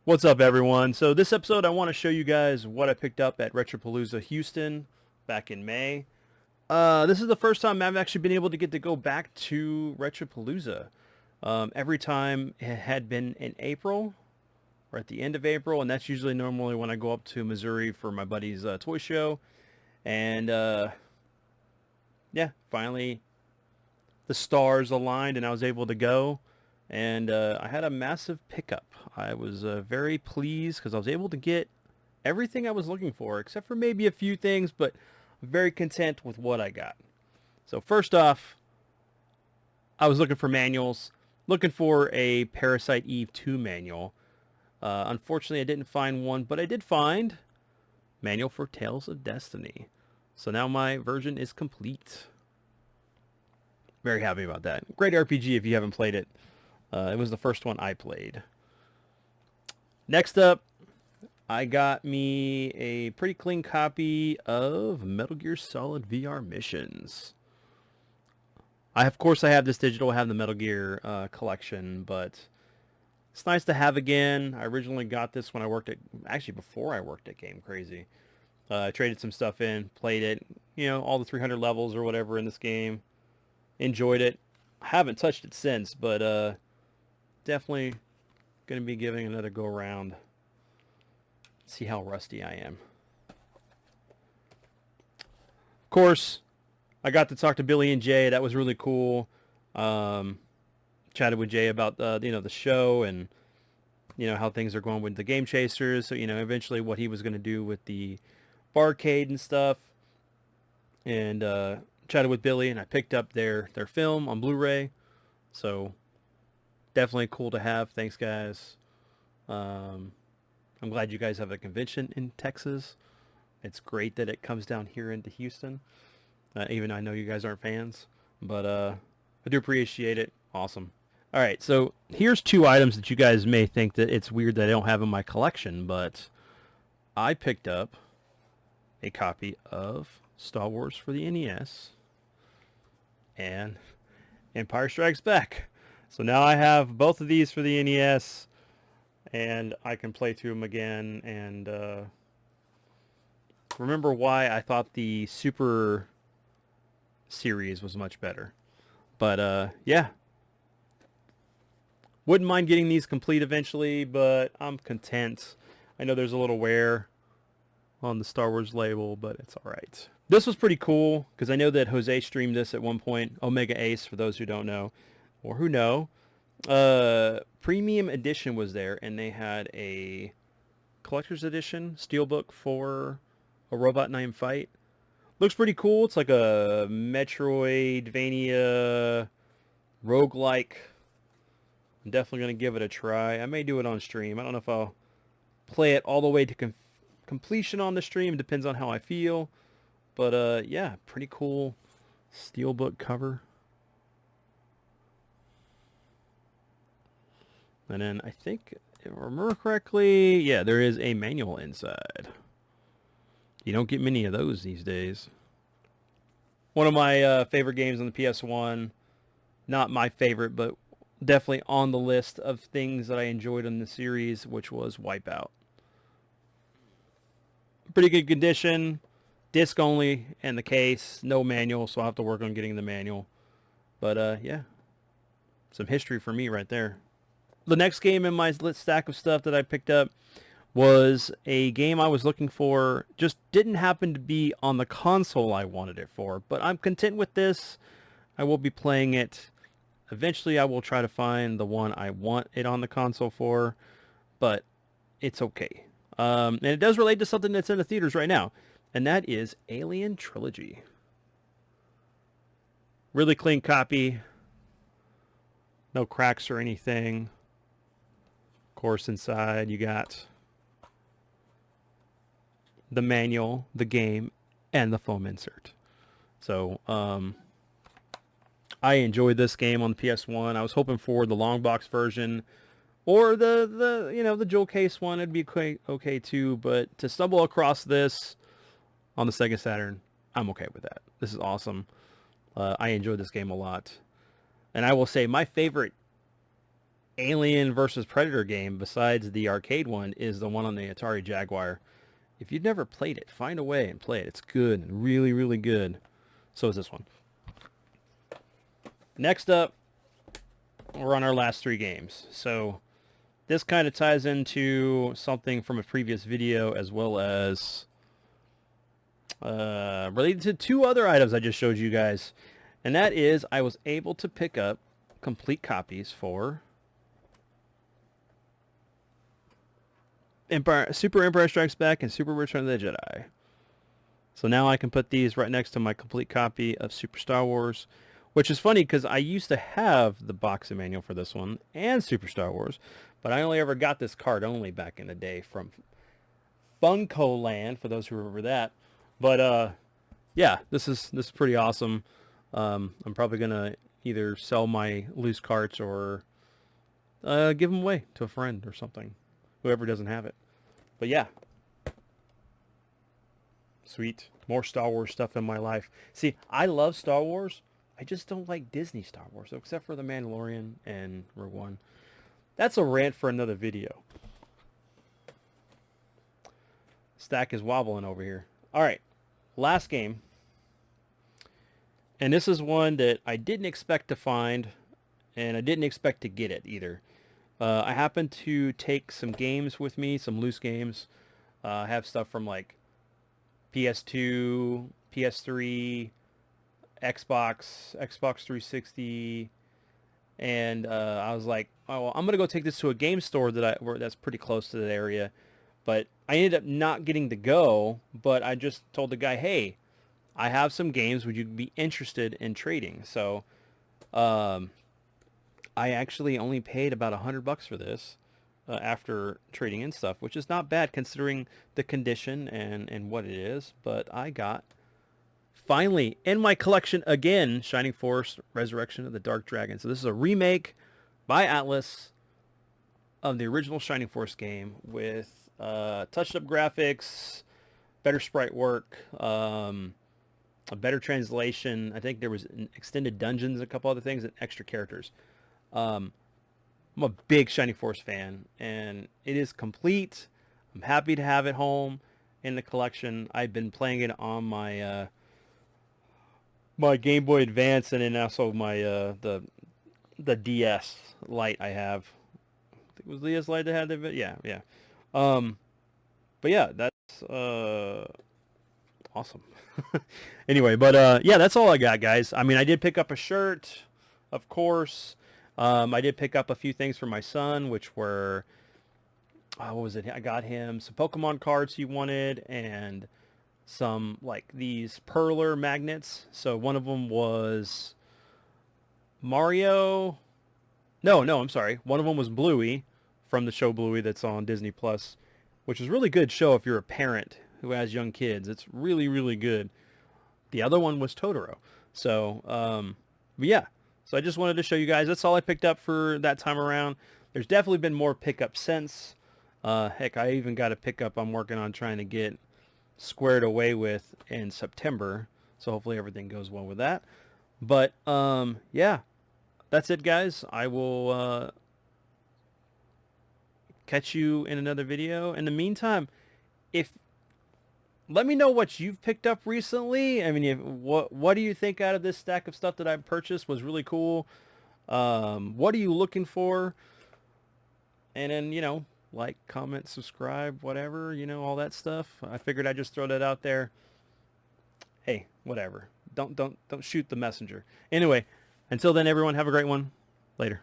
What's up, everyone? So this episode, I want to show you guys what I picked up at Retropalooza Houston back in May. This is the first time I've actually been able to get to go back to Retropalooza. Every time it had been in April or at the end of April, and that's usually normally when I go up to Missouri for my buddy's toy show. And yeah, finally the stars aligned and I was able to go. And I had a massive pickup. I was very pleased because I was able to get everything I was looking for, except for maybe a few things, but I'm very content with what I got. So first off, I was looking for manuals, looking for a Parasite Eve 2 manual. Unfortunately, I didn't find one, but I did find Manual for Tales of Destiny. So now my version is complete. Very happy about that. Great RPG if you haven't played it. It was the first one I played. Next up, I got me a pretty clean copy of Metal Gear Solid VR Missions. Of course, I have this digital, I have the Metal Gear collection, but it's nice to have again. I originally got this when I worked actually before I worked at Game Crazy. I traded some stuff in, played it, all the 300 levels or whatever in this game. Enjoyed it. I haven't touched it since, but definitely going to be giving another go around. See how rusty I am. Of course, I got to talk to Billy and Jay. That was really cool. Chatted with Jay about the show and how things are going with the Game Chasers. So eventually what he was going to do with the barcade and stuff. And chatted with Billy, and I picked up their film on Blu-ray. So definitely cool to have. Thanks, guys. I'm glad you guys have a convention in Texas. It's great that it comes down here into Houston. Even I know you guys aren't fans, but I do appreciate it. Awesome. All right, so here's two items that you guys may think that it's weird that I don't have in my collection, but I picked up a copy of Star Wars for the NES and Empire Strikes Back. So now I have both of these for the NES, and I can play through them again and remember why I thought the Super series was much better. But yeah, wouldn't mind getting these complete eventually, but I'm content. I know there's a little wear on the Star Wars label, but it's all right. This was pretty cool because I know that Jose streamed this at one point. Omega Ace, for those who don't know or who know. Premium edition was there, and they had a collector's edition steelbook for a Robot 9 fight. Looks pretty cool. It's like a Metroidvania roguelike. I'm definitely going to give it a try. I may do it on stream. I don't know if I'll play it all the way to completion on the stream. It depends on how I feel. But yeah, pretty cool steelbook cover. And then I think, if I remember correctly, yeah, there is a manual inside. You don't get many of those these days. One of my favorite games on the PS1. Not my favorite, but definitely on the list of things that I enjoyed in the series, which was Wipeout. Pretty good condition. Disc only in the case. No manual, so I'll have to work on getting the manual. But yeah, some history for me right there. The next game in my stack of stuff that I picked up was a game I was looking for. Just didn't happen to be on the console I wanted it for. But I'm content with this. I will be playing it. Eventually I will try to find the one I want it on the console for. But it's okay. And it does relate to something that's in the theaters right now. And that is Alien Trilogy. Really clean copy. No cracks or anything. Of course, inside you got the manual, the game, and the foam insert. So, I enjoyed this game on the PS1. I was hoping for the long box version or the jewel case one. It'd be okay too, but to stumble across this on the Sega Saturn, I'm okay with that. This is awesome. I enjoyed this game a lot. And I will say my favorite Alien versus Predator game besides the arcade one is the one on the Atari Jaguar. If you've never played it, find a way and play it. It's good and really, really good. So is this one. Next up, we're on our last 3 games. So this kind of ties into something from a previous video as well as related to 2 other items I just showed you guys. And that is I was able to pick up complete copies for Super Empire Strikes Back and Super Return of the Jedi. So now I can put these right next to my complete copy of Super Star Wars, which is funny because I used to have the boxing manual for this one and Super Star Wars, but I only ever got this card only back in the day from Funko Land, for those who remember that. But yeah, this is pretty awesome. I'm probably gonna either sell my loose carts or give them away to a friend or something, whoever doesn't have it. But yeah, sweet. More Star Wars stuff in my life. See, I love Star Wars. I just don't like Disney Star Wars, except for The Mandalorian and Rogue One. That's a rant for another video. Stack is wobbling over here. All right, last game. And this is one that I didn't expect to find, and I didn't expect to get it either. I happened to take some games with me, some loose games. I have stuff from like PS2, PS3, Xbox 360, and I was like, oh, well, I'm gonna go take this to a game store that's pretty close to that area. But I ended up not getting to go. But I just told the guy, hey, I have some games. Would you be interested in trading? So, I actually only paid about $100 for this after trading in stuff, which is not bad considering the condition and what it is. But I got, finally, in my collection again, Shining Force Resurrection of the Dark Dragon. So this is a remake by Atlas of the original Shining Force game with touched-up graphics, better sprite work, a better translation. I think there was extended dungeons, a couple other things, and extra characters. I'm a big Shining Force fan, and it is complete. I'm happy to have it home in the collection. I've been playing it on my my Game Boy Advance, and then also my the DS Lite I have. I think it was the DS Lite that had the yeah. But yeah, that's awesome. Anyway, but yeah, that's all I got, guys. I mean, I did pick up a shirt, of course. I did pick up a few things for my son, which were, what was it? I got him some Pokemon cards he wanted and some, like, these perler magnets. So one of them was Mario. No, I'm sorry. One of them was Bluey from the show Bluey that's on Disney Plus, which is a really good show if you're a parent who has young kids. It's really, really good. The other one was Totoro. So, but yeah. So I just wanted to show you guys. That's all I picked up for that time around. There's definitely been more pickups since. Heck, I even got a pickup I'm working on trying to get squared away with in September. So hopefully everything goes well with that. But yeah, that's it, guys. I will catch you in another video. In the meantime, let me know what you've picked up recently. I mean, what do you think out of this stack of stuff that I purchased was really cool? What are you looking for? And then, you know, like, comment, subscribe, whatever, you know, all that stuff. I figured I'd just throw that out there. Hey, whatever. Don't shoot the messenger. Anyway, until then, everyone, have a great one. Later.